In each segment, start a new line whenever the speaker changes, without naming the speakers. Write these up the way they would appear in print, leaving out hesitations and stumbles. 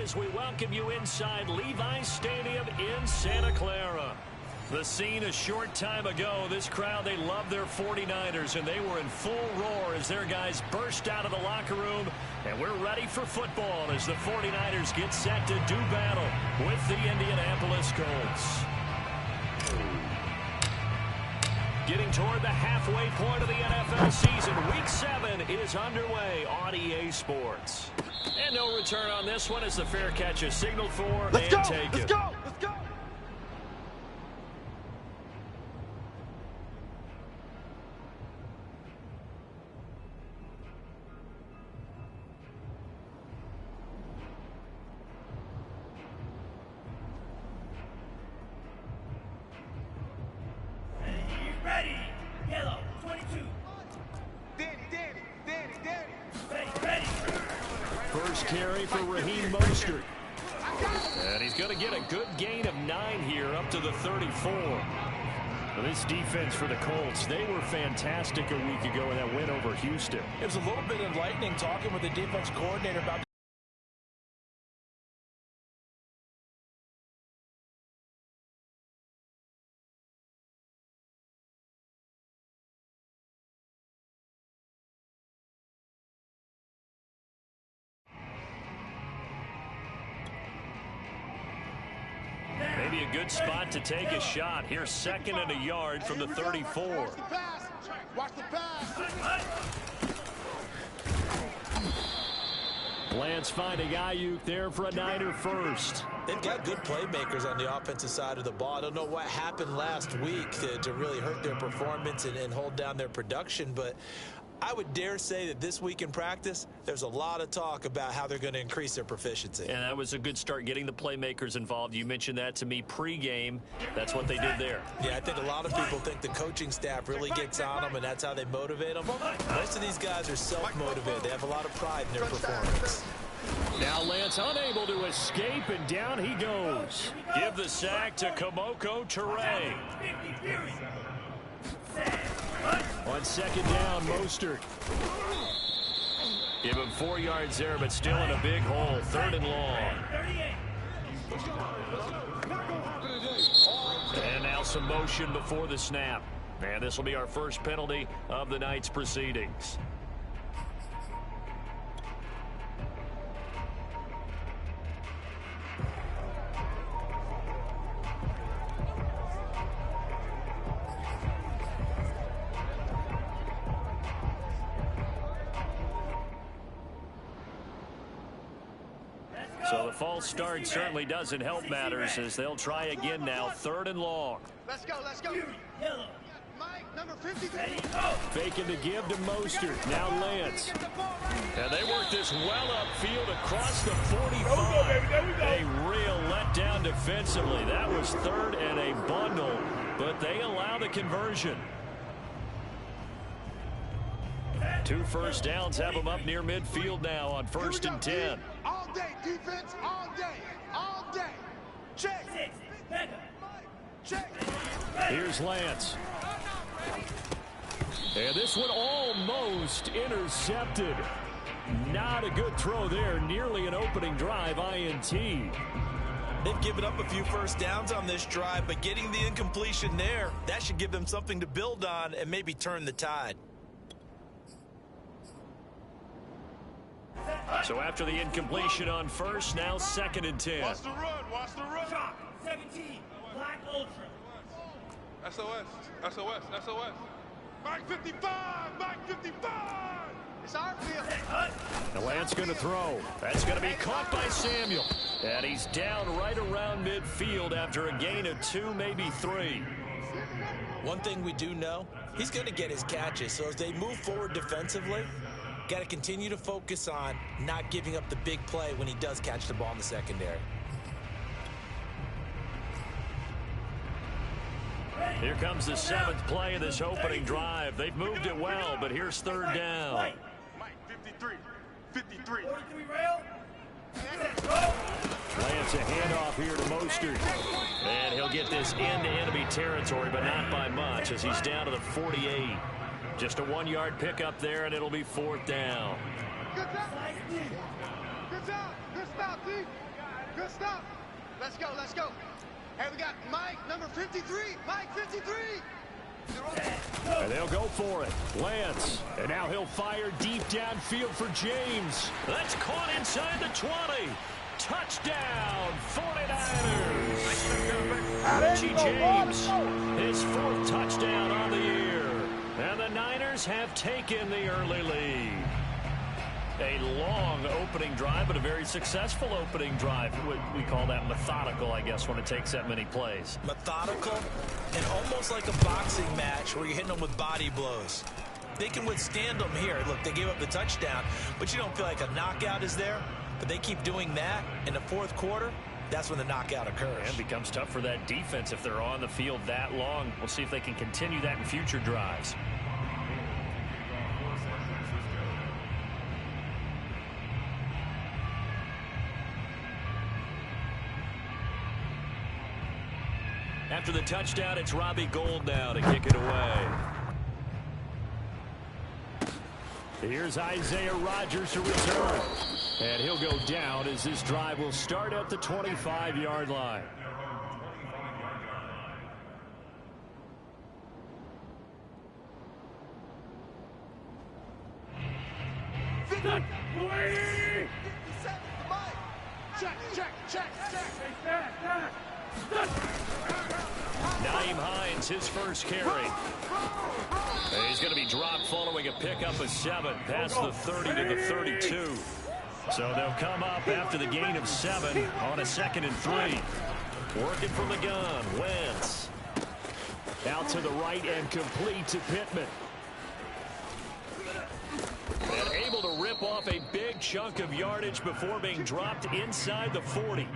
as we welcome you inside Levi's Stadium in Santa Clara. The scene a short time ago, this crowd, they love their 49ers, and they were in full roar as their guys burst out of the locker room. And we're ready for football as the 49ers get set to do battle with the Indianapolis Colts. Getting toward the halfway point of the NFL season, Week 7 is underway on EA Sports. And no return on this one as the fair catch is signaled for and taken.
Let's go! Let's go!
Ready, yellow, 22. Ready.
First carry for Raheem Mostert. And he's going to get a good gain of 9 here up to the 34. Well, this defense for the Colts, they were fantastic a week ago in that win over Houston.
It was a little bit enlightening talking with the defense coordinator about
maybe a good spot to take a shot. Here's 2nd and a yard from the 34.
Watch the pass. Watch the pass.
Lance finding Ayuk there for a Niner first.
they've got good playmakers on the offensive side of the ball. I don't know what happened last week to really hurt their performance and hold down their production, but I would dare say that this week in practice, there's a lot of talk about how they're going to increase their proficiency.
And that was a good start, getting the playmakers involved. You mentioned that to me pregame. That's what they did there.
Yeah, I think a lot of people think the coaching staff really gets on them, and that's how they motivate them. Most of these guys are self-motivated. They have a lot of pride in their performance.
Now Lance unable to escape, and down he goes. Give the sack to Kamoko Toure. On second down, Mostert. Give him 4 yards there, but still in a big hole. 3rd and long. And now some motion before the snap. And this will be our first penalty of the night's proceedings. So the false start certainly doesn't help matters as they'll try again now. 3rd and long.
Let's go, let's go. Mike, number 50.
Faking to give to Mostert. Now Lance. And they work this well upfield across the 45. A real letdown defensively. That was 3rd and a bundle, but they allow the conversion. 2 first downs have them up near midfield now on 1st and 10.
All day, defense, all day, all day. Check. Check.
Here's Lance. And this one almost intercepted. Not a good throw there. Nearly an opening drive INT.
They've given up a few first downs on this drive, but getting the incompletion there, that should give them something to build on and maybe turn the tide.
So after the incompletion on 1st, now 2nd and 10.
Watch the run, watch the run.
Shock, 17, Black Ultra.
SOS, SOS, SOS. Mike 55, Mike 55.
It's our field.
The Lance going to throw. That's going to be caught by Samuel. And he's down right around midfield after a gain of 2, maybe 3.
One thing we do know, he's going to get his catches. So as they move forward defensively, got to continue to focus on not giving up the big play when he does catch the ball in the secondary.
Here comes the 7th play of this opening drive. They've moved it well, but here's 3rd down.
Mike 53, 53.
43 rail.
Lance a handoff here to Mostert. And he'll get this into enemy territory, but not by much as he's down to the 48. Just a 1-yard pickup there, and it'll be 4th down.
Good job. Good job. Good stop, D. stop. Let's go, let's go. Hey, we got Mike, number 53. Mike, 53.
And they'll go for it. Lance. And now he'll fire deep downfield for James. That's caught inside the 20. Touchdown, 49ers. Richie James, his 4th touchdown on the year. And the Niners have taken the early lead. A long opening drive, but a very successful opening drive. We call that methodical, I guess, when it takes that many plays.
Methodical and almost like a boxing match where you're hitting them with body blows. They can withstand them here. Look, they gave up the touchdown, but you don't feel like a knockout is there. But they keep doing that in the 4th quarter. That's when the knockout occurs.
And it becomes tough for that defense if they're on the field that long. We'll see if they can continue that in future drives. After the touchdown, it's Robbie Gould now to kick it away. Here's Isaiah Rodgers to return. And he'll go down as this drive will start at the 25-yard line. Nyheim Hines, his first carry. And he's going to be dropped following a pickup of 7 past the 30 to the 32. So they'll come up after the gain of 7 on a 2nd and 3. Working from the gun, Wentz. Out to the right and complete to Pittman. And able to rip off a big chunk of yardage before being dropped inside the 40.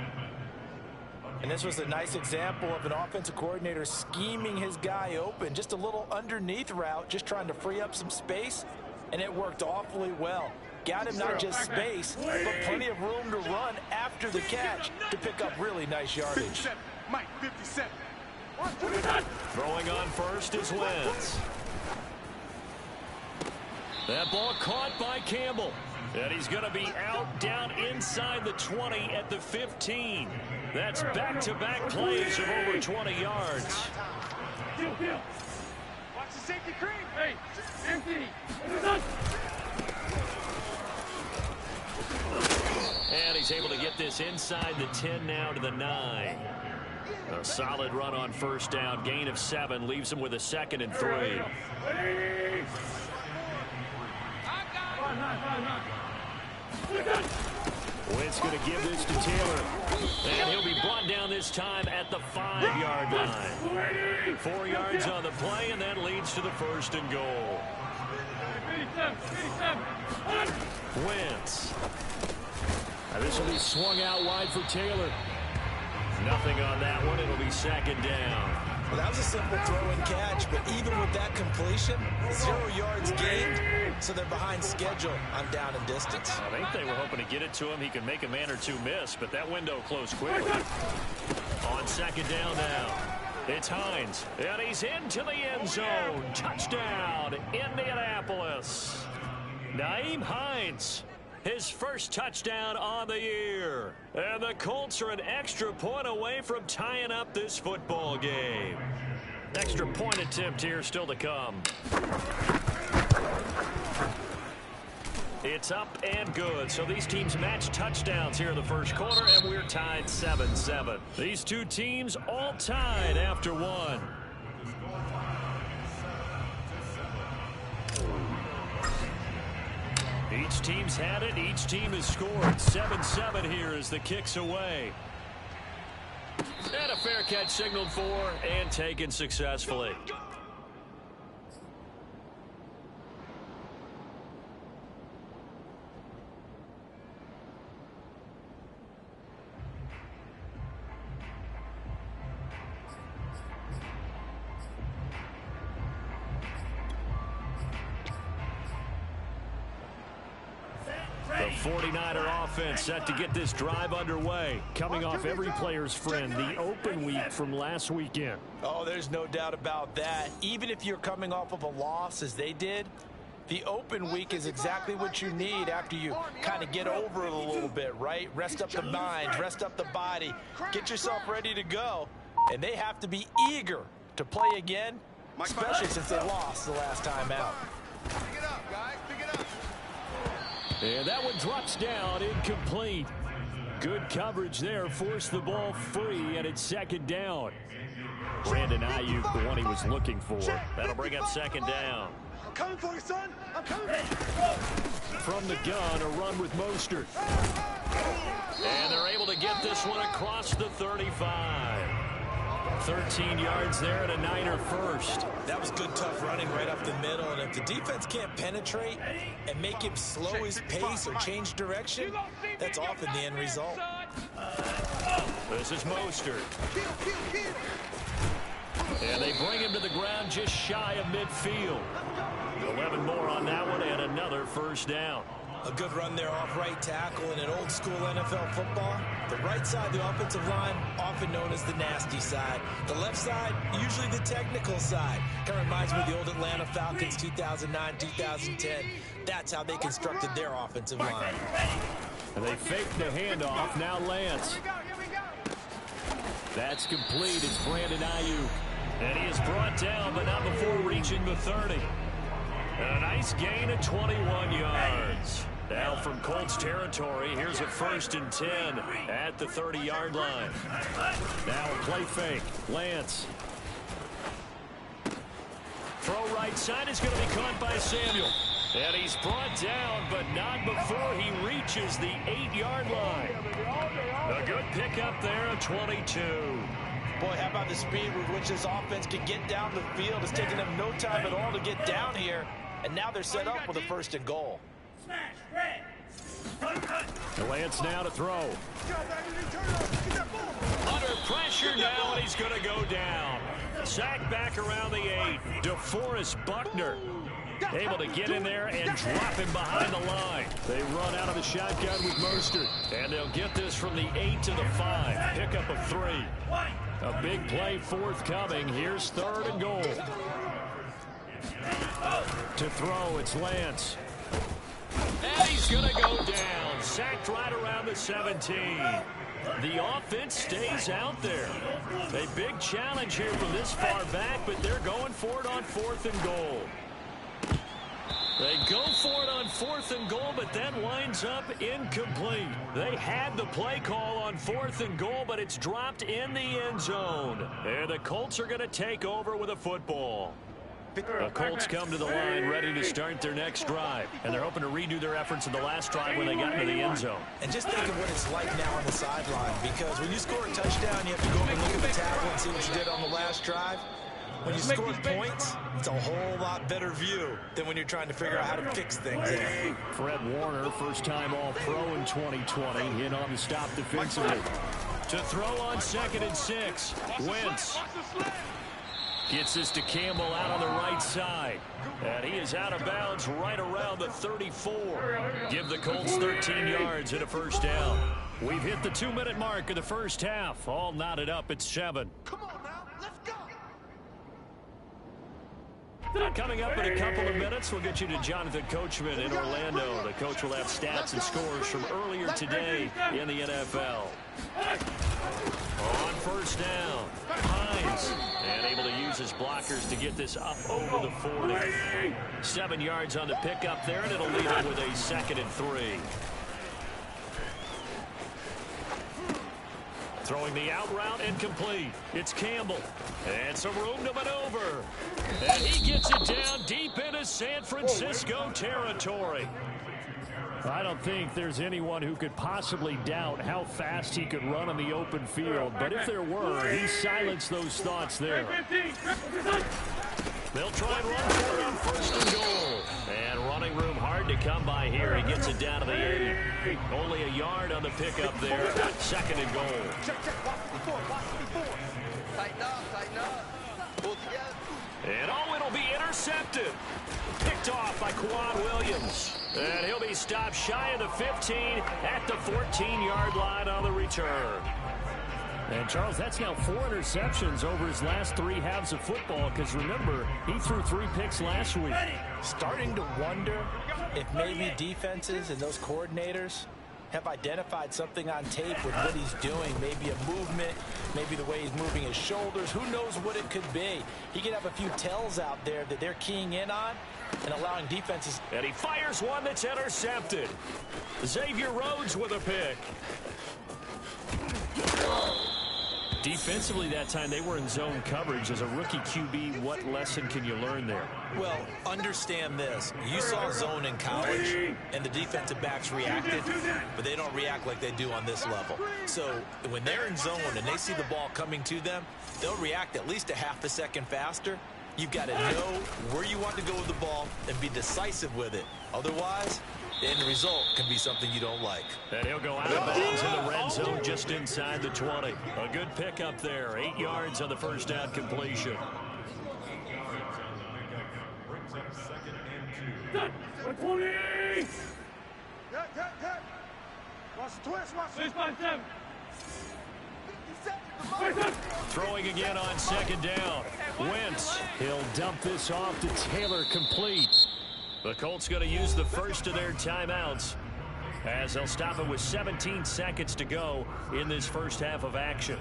And this was a nice example of an offensive coordinator scheming his guy open. Just a little underneath route, just trying to free up some space, and it worked awfully well. Got him not just space, but plenty of room to run after the catch to pick up really nice yardage.
57. Mike, 57.
Throwing on first is Wentz. That ball caught by Campbell. And he's going to be out down inside the 20 at the 15. That's back-to-back plays of over 20 yards.
Watch the safety cream.
Hey, empty.
And he's able to get this inside the 10 now to the 9. A solid run on first down. Gain of 7 leaves him with a 2nd and 3. Wentz going to give this to Taylor. And he'll be brought down this time at the 5-yard line. 4 yards on the play, and that leads to the 1st and goal. Wentz. Now this will be swung out wide for Taylor. Nothing on that one. It'll be 2nd down.
Well, that was a simple throw and catch, but even with that completion, 0 yards gained, so they're behind schedule on down and distance.
I think they were hoping to get it to him. He could make a man or two miss, but that window closed quickly. On 2nd down now, it's Hines, and he's into the end zone. Touchdown, Indianapolis. Nyheim Hines, his first touchdown on the year. And the Colts are an extra point away from tying up this football game. Extra point attempt here still to come. It's up and good. So these teams match touchdowns here in the 1st quarter, and we're tied 7-7. These two teams all tied after 1. Each team's had it. Each team has scored. 7-7 here as the kick's away. And a fair catch signaled for and taken successfully. The 49er offense set to get this drive underway. Coming off every player's friend, the open week from last weekend.
Oh, there's no doubt about that. Even if you're coming off of a loss as they did, The open week is exactly what you need after you kind of get over it a little bit, right? Rest up the mind, rest up the body, get yourself ready to go. And they have to be eager to play again, especially since they lost the last time out.
Pick it up, guys. Pick it up.
And that one drops down, incomplete. Good coverage there, forced the ball free, and it's second down. Brandon Ayuk, the one he was looking for. That'll bring up second down.
I'm coming for you, son. I'm coming.
From the gun, a run with Mostert. And they're able to get this one across the 35. 13 yards there and a Niner first.
That was good, tough running right up the middle. And if the defense can't penetrate and make him slow his pace or change direction, that's often the end result.
This is Mostert. And they bring him to the ground just shy of midfield. 11 more on that one and another first down.
A good run there off right tackle. In an old school NFL football, the right side of the offensive line, often known as the nasty side. The left side, usually the technical side. Kind of reminds me of the old Atlanta Falcons 2009, 2010. That's how they constructed their offensive line.
And they fake the handoff. Now Lance.
Here we go.
That's complete. It's Brandon Ayuk. And he is brought down, but not before reaching the 30. And a nice gain of 21 yards. Now from Colts territory, here's a 1st and 10 at the 30-yard line. Now a play fake. Lance. Throw right side is going to be caught by Samuel. And he's brought down, but not before he reaches the 8-yard line. A good pickup there, a 22.
Boy, how about the speed with which this offense can get down the field? It's taken them no time at all to get down here. And now they're set up with a 1st and goal.
Lance now to throw. Under pressure now, and he's going to go down. Sacked back around the 8. DeForest Buckner able to get in there and drop him behind the line. They run out of the shotgun with Mostert. And they'll get this from the 8 to the 5. Pickup of 3. A big play forthcoming. Here's 3rd and goal. To throw, it's Lance. And he's going to go down. Sacked right around the 17. The offense stays out there. A big challenge here from this far back, but they're going for it on 4th and goal. They go for it on 4th and goal, but then winds up incomplete. They had the play call on 4th and goal, but it's dropped in the end zone. And the Colts are going to take over with a football. The Colts come to the line ready to start their next drive. And they're hoping to redo their efforts in the last drive when they got into the end zone.
And just think of what it's like now on the sideline. Because when you score a touchdown, you have to go up and look at the tackle and see what you did on the last drive. When you score points, it's a whole lot better view than when you're trying to figure out how to fix things.
Fred Warner, first-time All-Pro in 2020, in on the stop defensively. To throw on 2nd and 6. Wentz. Gets this to Campbell out on the right side. And he is out of bounds right around the 34. Give the Colts 13 yards and a 1st down. We've hit the 2-minute mark of the first half. All knotted up at 7.
Come on now. Let's go.
Coming up in a couple of minutes, we'll get you to Jonathan Coachman in Orlando. The coach will have stats and scores from earlier today in the NFL. On 1st down, Hines, and able to use his blockers to get this up over the 40. 7 yards on the pickup there, and it'll leave it with a 2nd and 3. Throwing the out route incomplete. It's Campbell. And some room to maneuver. And he gets it down deep into San Francisco territory. I don't think there's anyone who could possibly doubt how fast he could run on the open field. But if there were, he silenced those thoughts there. They'll try and run for it on 1st and goal. And running room hard to come by here. He gets it down to the 8. Only a yard on the pickup there. 2nd and goal.
Check. Watch before. Tighten up. Pull together.
And it'll be intercepted. Picked off by Quan Williams. And he'll be stopped shy of the 15 at the 14-yard line on the return. And, Charles, that's now 4 interceptions over his last 3 halves of football because, remember, he threw 3 picks last week.
Starting to wonder if maybe defenses and those coordinators have identified something on tape with what he's doing. Maybe a movement, maybe the way he's moving his shoulders. Who knows what it could be? He could have a few tells out there that they're keying in on and allowing defenses.
And he fires one that's intercepted. Xavier Rhodes with a pick. Defensively that time, they were in zone coverage. As a rookie QB, what lesson can you learn there?
Well, understand this. You saw zone in college, and the defensive backs reacted, but they don't react like they do on this level. So when they're in zone and they see the ball coming to them, they'll react at least a half a second faster. You've got to know where you want to go with the ball and be decisive with it. Otherwise, the end result can be something you don't like.
And he'll go out of bounds in the red zone just inside the 20. A good pickup there. 8 yards on the first down completion.
20!
Watch the twist, watch the twist.
Throwing again on second down. Wentz, he'll dump this off to Taylor, complete. The Colts going to use the first of their timeouts as they'll stop it with 17 seconds to go in this first half of action.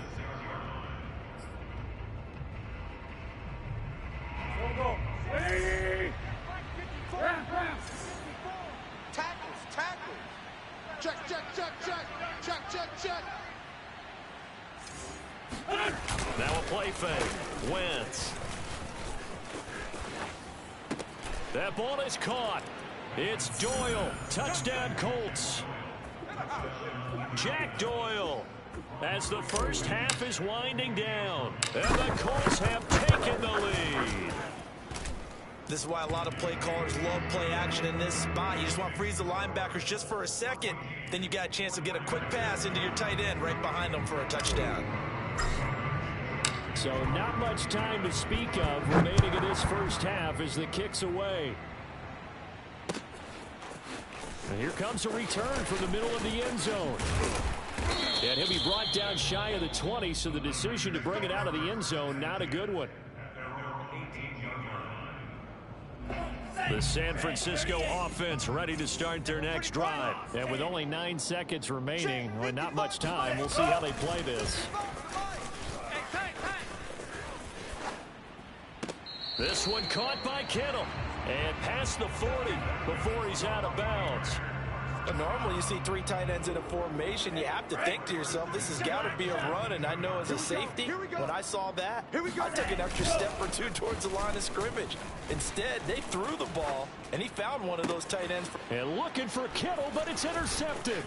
Tackles. Check.
Now a play fake. Wentz. That ball is caught. It's Doyle. Touchdown Colts. Jack Doyle as the first half is winding down. And the Colts have taken the lead.
This is why a lot of play callers love play action in this spot. You just want to freeze the linebackers just for a second. Then you got a chance to get a quick pass into your tight end right behind them for a touchdown.
So not much time to speak of remaining in this first half as the kick's away. And here comes a return from the middle of the end zone. And he'll be brought down shy of the 20, so the decision to bring it out of the end zone, not a good one. The San Francisco offense ready to start their next drive. And with only 9 seconds remaining, well, not much time, we'll see how they play this. This one caught by Kittle. And past the 40 before he's out of bounds.
But normally you see 3 tight ends in a formation. You have to think to yourself, this has got to be a run. And I know as a safety, when I saw that, I took an extra step or 2 towards the line of scrimmage. Instead, they threw the ball, and he found one of those tight ends.
And looking for Kittle, but it's intercepted.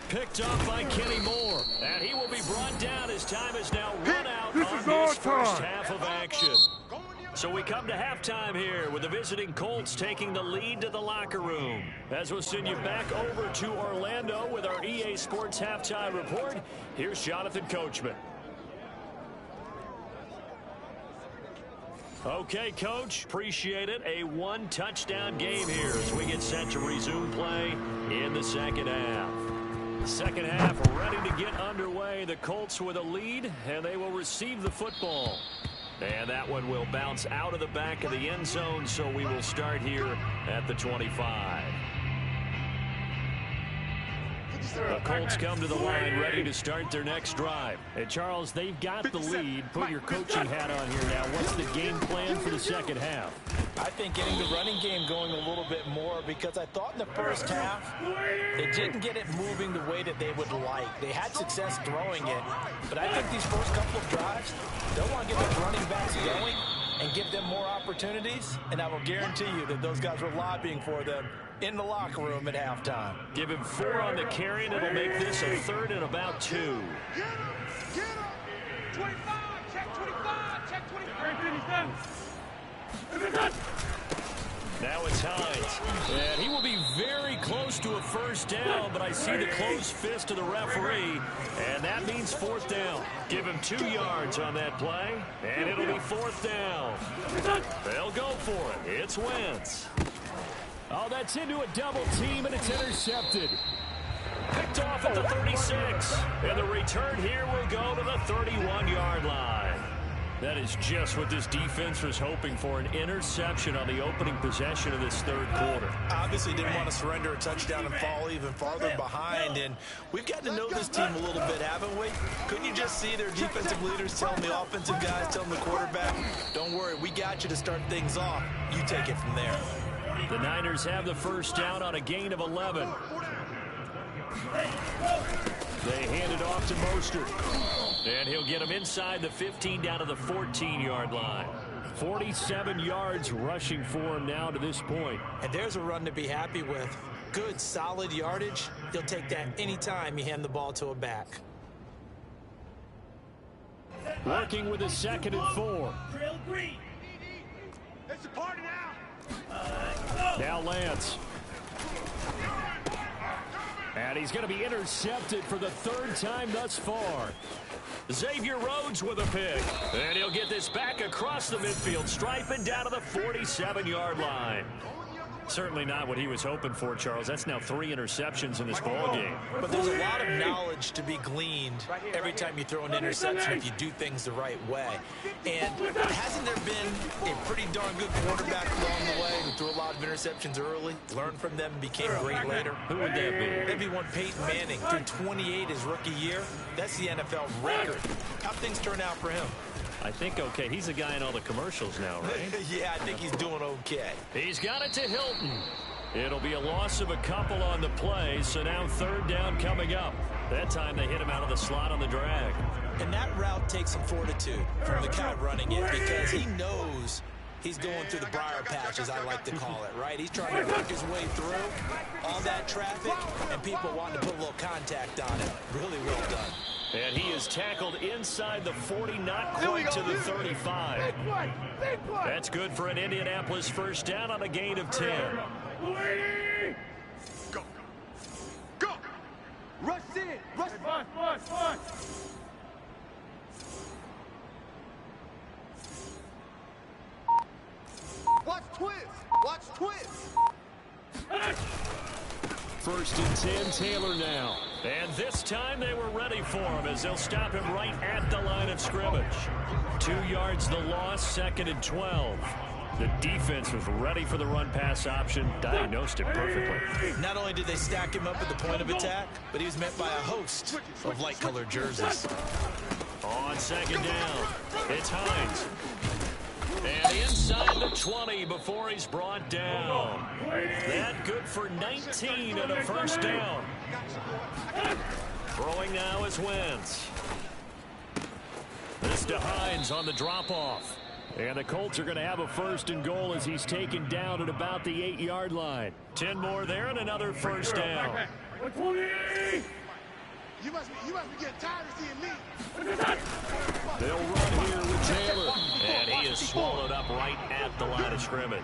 Picked off by Kenny Moore. And he will be brought down as time is now run out on this first half of action. So we come to halftime here with the visiting Colts taking the lead to the locker room. As we'll send you back over to Orlando with our EA Sports Halftime Report, here's Jonathan Coachman. Okay, Coach, appreciate it. A 1-touchdown game here as we get set to resume play in the second half. Second half ready to get underway. The Colts with a lead, and they will receive the football. And that one will bounce out of the back of the end zone, so we will start here at the 25. The Colts come to the line ready to start their next drive. And Charles, they've got the lead. Put your coaching hat on here now. What's the game plan for the second half?
I think getting the running game going a little bit more, because I thought in the first half they didn't get it moving the way that they would like. They had success throwing it, but I think these first couple of drives, they'll want to get those running backs going and give them more opportunities, and I will guarantee you that those guys were lobbying for them in the locker room at halftime.
Give him 4 on the carry, and it'll make this a 3rd and about 2.
Get him! 25! Check 25! Check 25!
Now it's Hines. And he will be very close to a first down, but I see the closed fist of the referee, and that means 4th down. Give him 2 yards on that play, and it'll be 4th down. They'll go for it. It's Wentz. Oh, that's into a double team, and it's intercepted. Picked off at the 36. And the return here will go to the 31-yard line. That is just what this defense was hoping for, an interception on the opening possession of this third quarter.
Obviously didn't want to surrender a touchdown and fall even farther behind, and we've gotten to know this team a little bit, haven't we? Couldn't you just see their defensive leaders telling the offensive guys, telling the quarterback, don't worry, we got you to start things off. You take it from there.
The Niners have the first down on a gain of 11. They hand it off to Mostert. And he'll get him inside the 15 down to the 14-yard line. 47 yards rushing for him now to this point.
And there's a run to be happy with. Good, solid yardage. He'll take that anytime you hand the ball to a back.
Working with a 2nd and 4.
Drill green.
It's a party now.
Now Lance. And he's going to be intercepted for the 3rd time thus far. Xavier Rhodes with a pick. And he'll get this back across the midfield, striping down to the 47-yard line. Certainly not what he was hoping for, Charles. That's now 3 interceptions in this ball game.
But there's a lot of knowledge to be gleaned every time you throw an interception if you do things the right way. And hasn't there been a pretty darn good quarterback along the way who threw a lot of interceptions early, learned from them, and became great later?
Who would that be?
That'd be one Peyton Manning, threw 28 his rookie year. That's the NFL record. How'd things turn out for him?
I think okay. He's the guy in all the commercials now, right?
Yeah, I think he's doing okay.
He's got it to Hilton. It'll be a loss of a couple on the play, so now 3rd down coming up. That time they hit him out of the slot on the drag.
And that route takes some fortitude from the guy running it because he knows he's going through the briar patch, as I like to call it, right? He's trying to work his way through all that traffic and people wanting to put a little contact on it. Really well done.
And he is tackled inside the 40, not quite to the 35. That's good for an Indianapolis first down on a gain of 10.
Go. Go. Rush in. Rush. Rush. Watch twist. Watch twist.
1st and 10, Taylor now. And this time they were ready for him as they'll stop him right at the line of scrimmage. 2 yards the loss, 2nd and 12. The defense was ready for the run-pass option, diagnosed it perfectly.
Not only did they stack him up at the point of attack, but he was met by a host of light-colored jerseys.
On 2nd down, it's Hines. And inside the 20 before he's brought down. That good for 19 and a first down. Throwing now is Wentz. This to Hines on the drop-off. And the Colts are going to have a 1st and goal as he's taken down at about the 8-yard line. 10 more there and another first down.
You must be getting tired of seeing me.
They'll run here with Taylor. And he is swallowed up right at the line of scrimmage.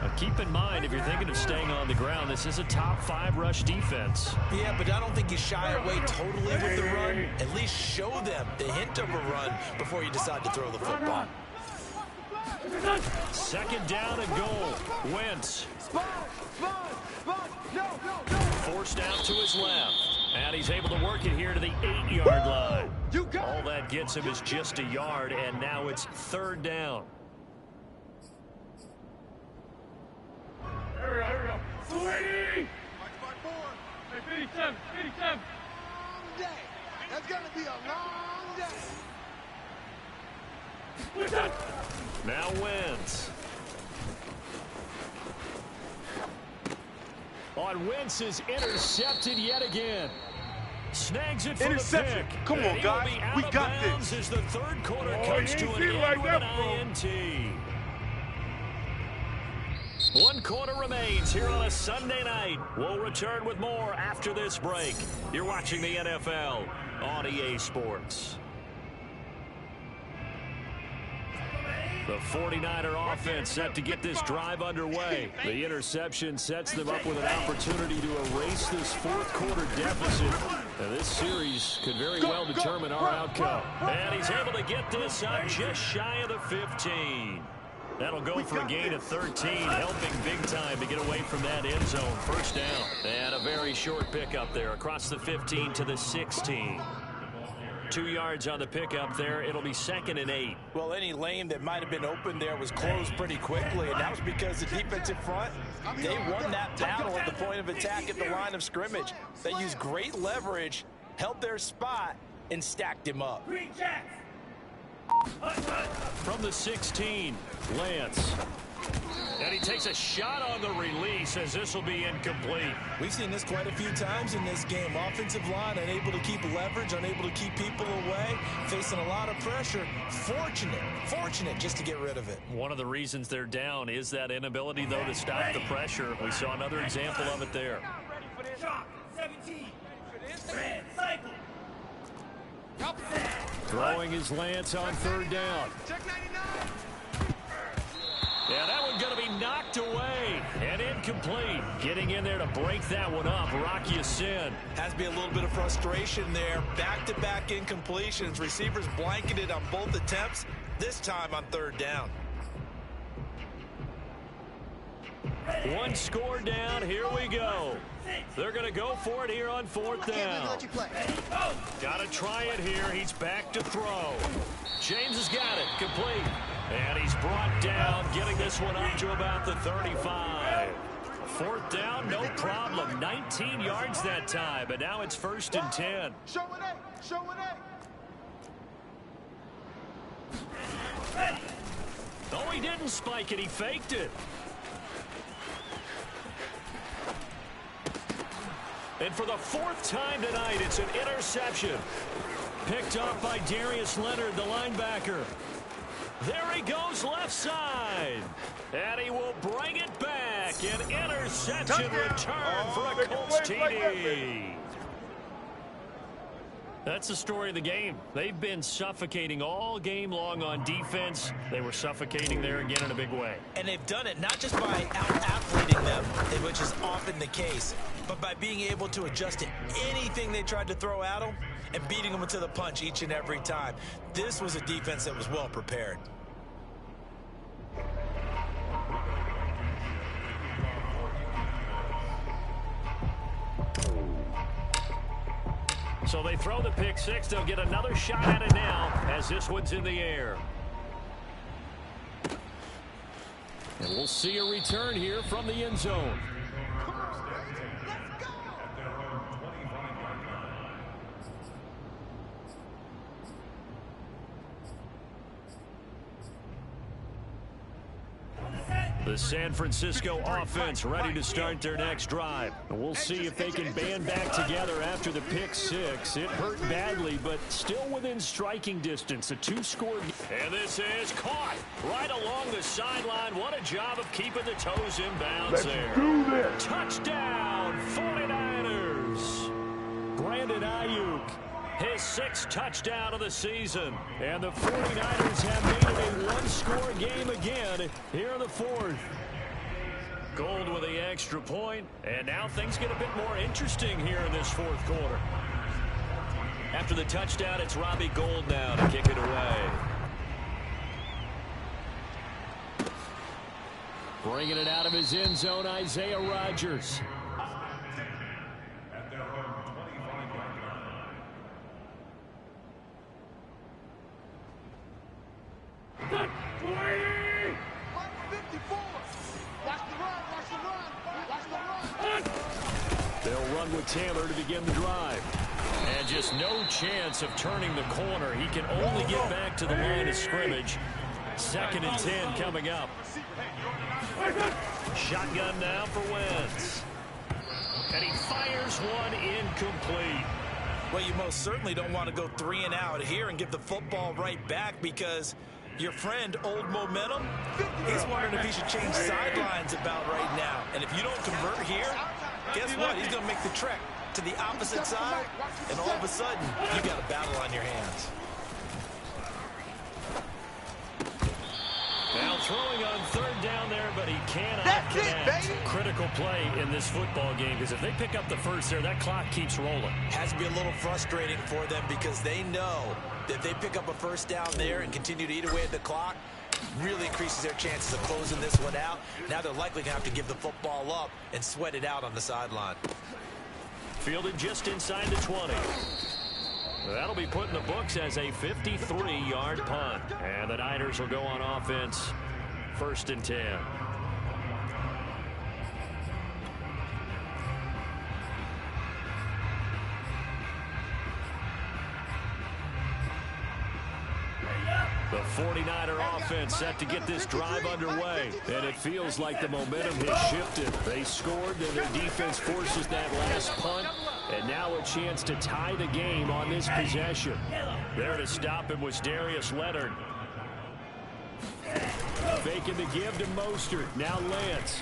Now keep in mind, if you're thinking of staying on the ground, this is a top 5 rush defense.
Yeah, but I don't think you shy away totally with the run. At least show them the hint of a run before you decide to throw the football.
2nd down and goal. Wentz. Forced out to his left. And he's able to work it here to the 8-yard line. All that gets him is just a yard, and now it's 3rd down.
Here we go. 280. Hey, 57.
Long day. That's going to be a long day.
Now Wentz. On Wentz is intercepted yet again. Snags it for
Interception.
the pick.
Come on, guys. We got this.
As the 3rd quarter comes to an end with an INT. 1 quarter remains here on a Sunday night. We'll return with more after this break. You're watching the NFL on EA Sports. The 49er offense set to get this drive underway. The interception sets them up with an opportunity to erase this 4th quarter deficit. Now this series could very well determine our outcome. And he's able to get this up just shy of the 15. That'll go for a gain of 13, helping big time to get away from that end zone. First down. And a very short pickup there across the 15 to the 16. 2 yards on the pickup there. It'll be 2nd and 8.
Well, any lane that might have been open there was closed pretty quickly, and that was because the defensive front, they won that battle at the point of attack at the line of scrimmage. They used great leverage, held their spot, and stacked him up.
From the 16, Lance. And he takes a shot on the release as this will be incomplete.
We've seen this quite a few times in this game. Offensive line unable to keep leverage, unable to keep people away, facing a lot of pressure. Fortunate just to get rid of it.
One of the reasons they're down is that inability, though, to stop the pressure. We saw another example of it there.
17. Red cycle.
Throwing his Lance on 3rd down.
Check 99.
Yeah, that one's going to be knocked away and incomplete. Getting in there to break that one up, Rocky Sin.
Has to be a little bit of frustration there. Back-to-back incompletions. Receivers blanketed on both attempts, this time on 3rd down.
1 score down. Here we go. They're going to go for it here on 4th down. Got to try it here. He's back to throw. James has got it. Complete. And he's brought down, getting this one up to about the 35. 4th down, no problem. 19 yards that time, but now it's 1st and 10.
Show it eight. Show it eight.
Oh, he didn't spike it. He faked it. And for the 4th time tonight, it's an interception. Picked off by Darius Leonard, the linebacker. There he goes left side. And he will bring it back. An interception return for a Colts TD. That's the story of the game. They've been suffocating all game long on defense. They were suffocating there again in a big way.
And they've done it not just by out-athleting them, which is often the case, but by being able to adjust to anything they tried to throw at them and beating them to the punch each and every time. This was a defense that was well prepared.
So they throw the pick six. They'll get another shot at it now as this one's in the air. And we'll see a return here from the end zone. The San Francisco offense ready to start their next drive. And we'll see if they can band back together after the pick six. It hurt badly, but still within striking distance. A 2-score. And this is caught right along the sideline. What a job of keeping the toes in bounds there.
Do this.
Touchdown, 49ers. Brandon Ayuk. His 6th touchdown of the season. And the 49ers have made it a 1-score game again here in the 4th. Gold with the extra point. And now things get a bit more interesting here in this 4th quarter. After the touchdown, it's Robbie Gould now to kick it away. Bringing it out of his end zone, Isaiah Rodgers. They'll run with Taylor to begin the drive. And just no chance of turning the corner. He can only get back to the line of scrimmage. 2nd and 10 coming up. Shotgun now for Wentz. And he fires one incomplete.
Well, you most certainly don't want to go 3 and out here and give the football right back, because your friend, Old Momentum, he's wondering if he should change sidelines about right now. And if you don't convert here, guess what? He's going to make the trek to the opposite side, and all of a sudden, you got a battle on your hands.
Now throwing on 3rd down there, but he cannot connect. Critical play in this football game, because if they pick up the first there, that clock keeps rolling.
Has to be a little frustrating for them, because they know that if they pick up a first down there and continue to eat away at the clock, really increases their chances of closing this one out. Now they're likely going to have to give the football up and sweat it out on the sideline.
Fielded just inside the 20. That'll be put in the books as a 53-yard punt. And the Niners will go on offense. 1st and 10. The 49er offense set to get this drive underway. And it feels like the momentum has shifted. They scored, and their defense forces that last punt. And now a chance to tie the game on this possession. There to stop him was Darius Leonard. Faking the give to Mostert. Now Lance.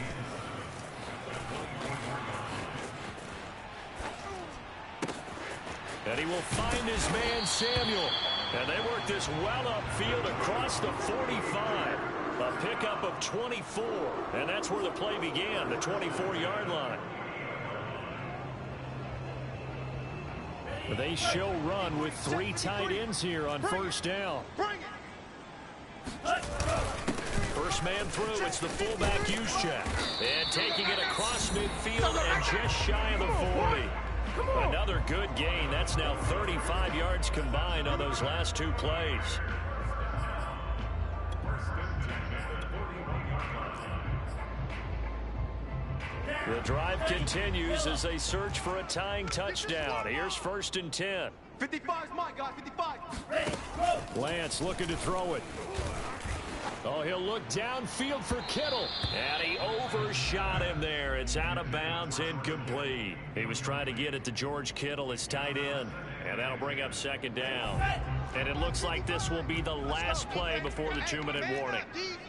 And he will find his man Samuel. And they work this well upfield across the 45. A pickup of 24. And that's where the play began, the 24-yard line. They show run with 3 tight ends here on 1st down. First man through, it's the fullback Juszczyk. And taking it across midfield and just shy of the 40. Another good gain. That's now 35 yards combined on those last 2 plays. The drive continues as they search for a tying touchdown. Here's 1st and 10.
55 is mine, guys. 55.
Lance looking to throw it. Oh, he'll look downfield for Kittle. And he overshot him there. It's out of bounds, incomplete. He was trying to get it to George Kittle, his tight end. And that'll bring up 2nd down. And it looks like this will be the last play before the 2-minute warning.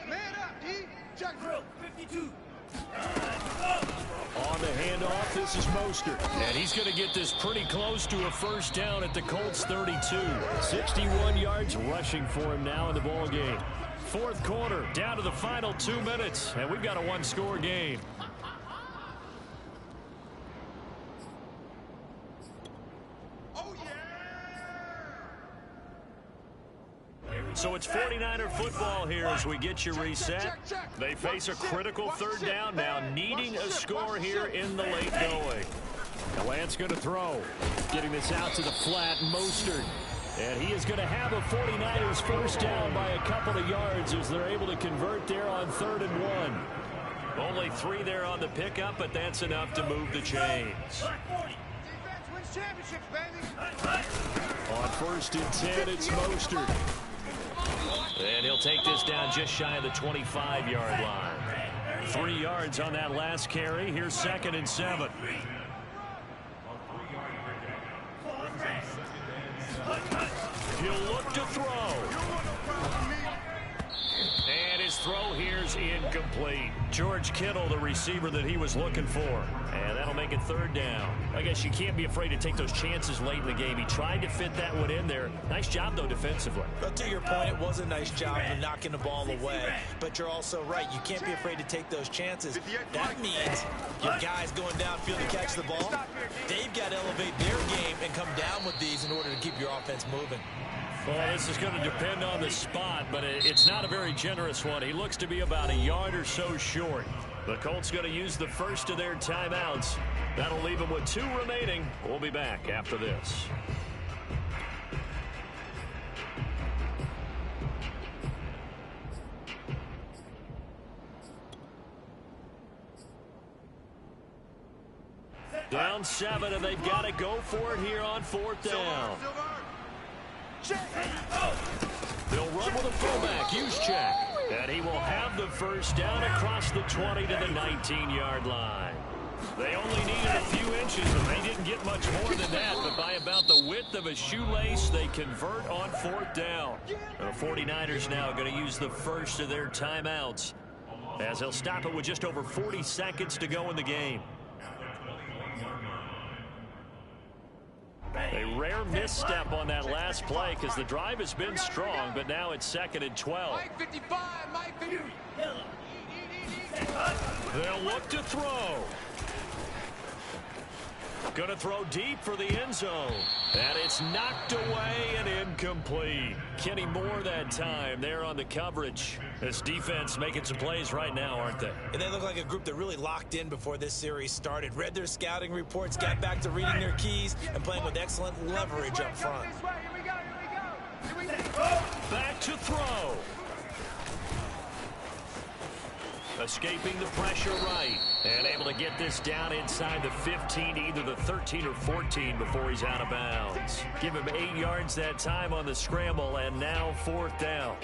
Man up, D. Check drill. 52.
On the handoff, this is Mostert. And he's going to get this pretty close to a 1st down at the Colts 32. 61 yards rushing for him now in the ball game. 4th quarter, down to the final 2 minutes, and we've got a 1-score game.
Oh, yeah!
So it's 49er football here as we get you reset. They face a critical 3rd down now, needing a score here in the late going. Lance going to throw. Getting this out to the flat, Mostert. And he is going to have a 49ers 1st down by a couple of yards as they're able to convert there on 3rd and 1. Only 3 there on the pickup, but that's enough to move the chains.
Defense wins championships, baby.
On 1st and 10, it's Mostert. And he'll take this down just shy of the 25-yard line. 3 yards on that last carry. Here's 2nd and 7. He'll look to throw. And his throw here's incomplete. George Kittle, the receiver that he was looking for. And that'll make it 3rd down. I guess you can't be afraid to take those chances late in the game. He tried to fit that one in there. Nice job, though, defensively.
But to your point, it was a nice job of knocking the ball away. But you're also right. You can't be afraid to take those chances. That means your guys going downfield to catch the ball, they've got to elevate their game and come down with these in order to keep your offense moving.
Well, this is going to depend on the spot, but it's not a very generous one. He looks to be about a yard or so short. The Colts going to use the first of their timeouts. That'll leave them with 2 remaining. We'll be back after this. Down 7, and they've got to go for it here on 4th down. They'll run with a fullback, Juszczyk. And he will have the 1st down across the 20 to the 19-yard line. They only needed a few inches, and they didn't get much more than that. But by about the width of a shoelace, they convert on 4th down. The 49ers now going to use the first of their timeouts, as they'll stop it with just over 40 seconds to go in the game. A rare misstep on that last play because the drive has been strong, but now it's 2nd and 12.
Mike 55, Mike 50.
They'll look to throw. Going to throw deep for the end zone. And it's knocked away and incomplete. Kenny Moore that time there on the coverage. This defense making some plays right now, aren't they?
And they look like a group that really locked in before this series started. Read their scouting reports, got back to reading their keys, and playing with excellent leverage up front.
Back to throw. Escaping the pressure right. And able to get this down inside the 15, either the 13 or 14 before he's out of bounds. Give him 8 yards that time on the scramble, and now 4th down.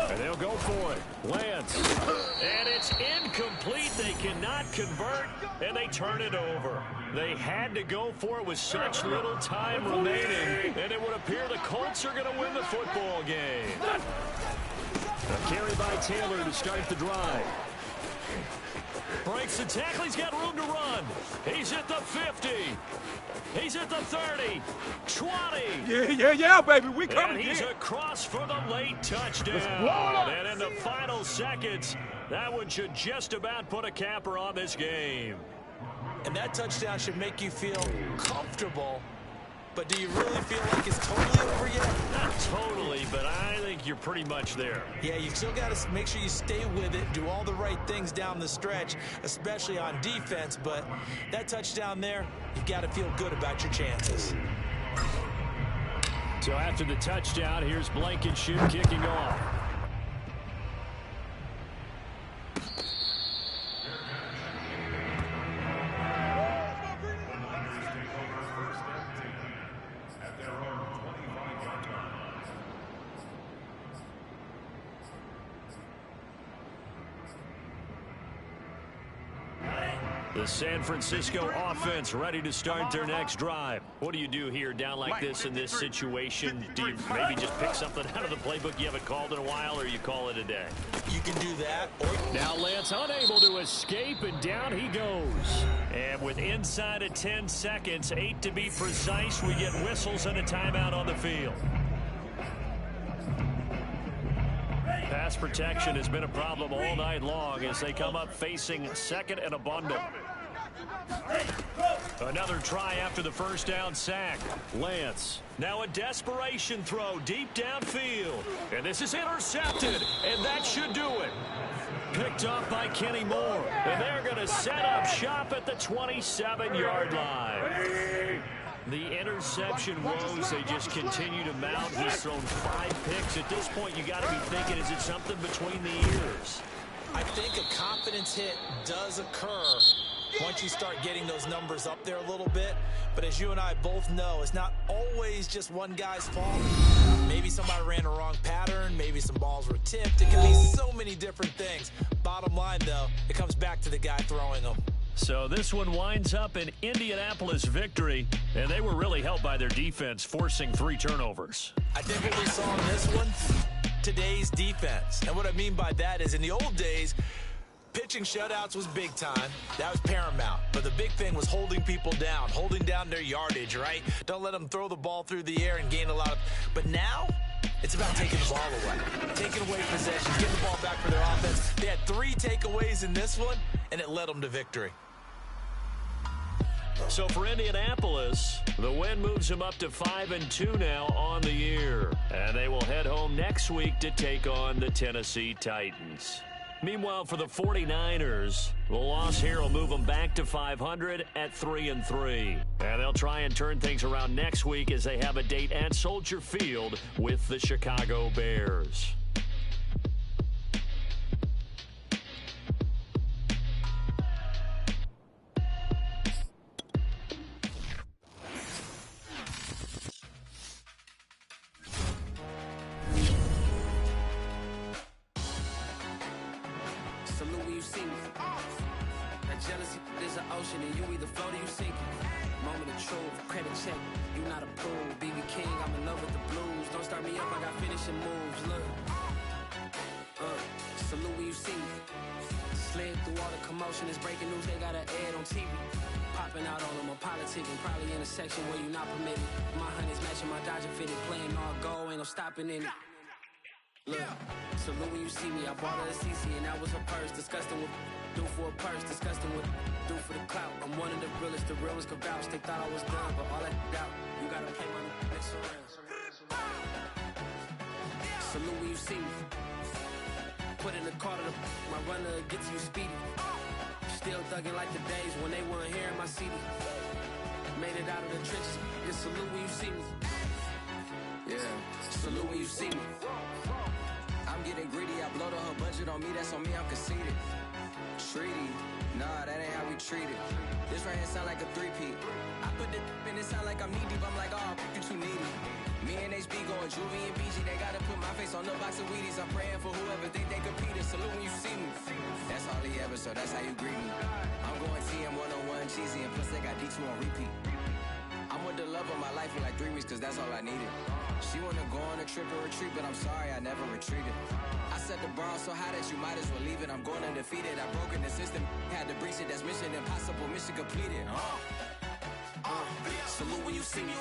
And they'll go for it. Lance. And it's incomplete. They cannot convert, and they turn it over. They had to go for it with such little time remaining, and it would appear the Colts are going to win the football game. A carry by Taylor to start the drive. Breaks the tackle. He's got room to run. He's at the 50. He's at the 30. 20.
Yeah, baby. We coming.
And he's across for the late touchdown. And in the final seconds, that one should just about put a capper on this game.
And that touchdown should make you feel comfortable. But do you really feel like it's totally over yet?
Not totally, but I think you're pretty much there.
Yeah, you still got to make sure you stay with it, do all the right things down the stretch, especially on defense. But that touchdown there, you've got to feel good about your chances.
So after the touchdown, here's Blankenship kicking off. The San Francisco offense ready to start their next drive. What do you do here down like this in this situation? Do you maybe just pick something out of the playbook you haven't called in a while, or you call it a day?
You can do that.
Now Lance unable to escape, and down he goes. And with inside of 10 seconds, 8 to be precise, we get whistles and a timeout on the field. Pass protection has been a problem all night long as they come up facing second and a bundle. Another try after the first down sack. Lance. Now a desperation throw deep downfield. And this is intercepted, and that should do it. Picked up by Kenny Moore. And they're going to set up shop at the 27-yard line. The interception woes, they just continue to mount. He's thrown 5 picks. At this point, you got to be thinking, is it something between the ears?
I think a confidence hit does occur once you start getting those numbers up there a little bit. But as you and I both know, it's not always just one guy's fault. Maybe somebody ran a wrong pattern. Maybe some balls were tipped. It can be so many different things. Bottom line, though, it comes back to the guy throwing them.
So this one winds up an Indianapolis victory, and they were really helped by their defense, forcing 3 turnovers.
I think what we saw in this one, today's defense. And what I mean by that is in the old days, pitching shutouts was big time. That was paramount. But the big thing was holding people down, holding down their yardage, right? Don't let them throw the ball through the air and gain a lot of... But now, it's about taking the ball away. Taking away possession, getting the ball back for their offense. They had 3 takeaways in this one, and it led them to victory.
So for Indianapolis, the win moves them up to 5-2 now on the year. And they will head home next week to take on the Tennessee Titans. Meanwhile, for the 49ers, the loss here will move them back to 500 at 3-3. And they'll try and turn things around next week as they have a date at Soldier Field with the Chicago Bears.
of jealousy is an ocean, and you either float or you sink. Moment of truth, credit check, you not approved. BB King, I'm in love with the blues. Don't start me up, I got finishing moves. Look, salute when you see me. Slid through all the commotion, it's breaking news, they got an ad on TV. Popping out on them, I'm politicking, probably in a section where you not permitted. My honey's matching my Dodger fitted, playing all go, ain't no stopping in it. Look, salute when you see me, I bought her a CC and that was her purse. Disgusting with do for a purse, disgusting with do for the clout. I'm one of the realest, the realest could vouch. They thought I was done, but all that out, you gotta play my next around. Salute when you see me. Put in the car to my runner gets you speedy. Still thugging like the days when they weren't here in my CD. Made it out of the trenches. Just salute when you see me. Yeah, salute when you see me. I'm getting greedy. I blow the whole budget on me. That's on me. I'm conceited. Treaty. Nah, that ain't how we treat it. This right here sound like a three-peat. I put the in it sound like I'm knee deep. I'm like, oh, you too needy. Me and HB going Juvie and BG. They gotta put my face on the box of Wheaties. I'm praying for whoever think they competed. Salute when you see me. That's all he ever, so that's how you greet me. I'm going TM 101 cheesy, and plus they got D2 on repeat. I'm with the love of my life for like 3 weeks, cause that's all I needed. She wanna go on a trip or retreat, but I'm sorry, I never retreated. I set the bar so high that you might as well leave it. I'm going undefeated. I broken the system, had to breach it. That's mission impossible, mission completed. Salute when you see me.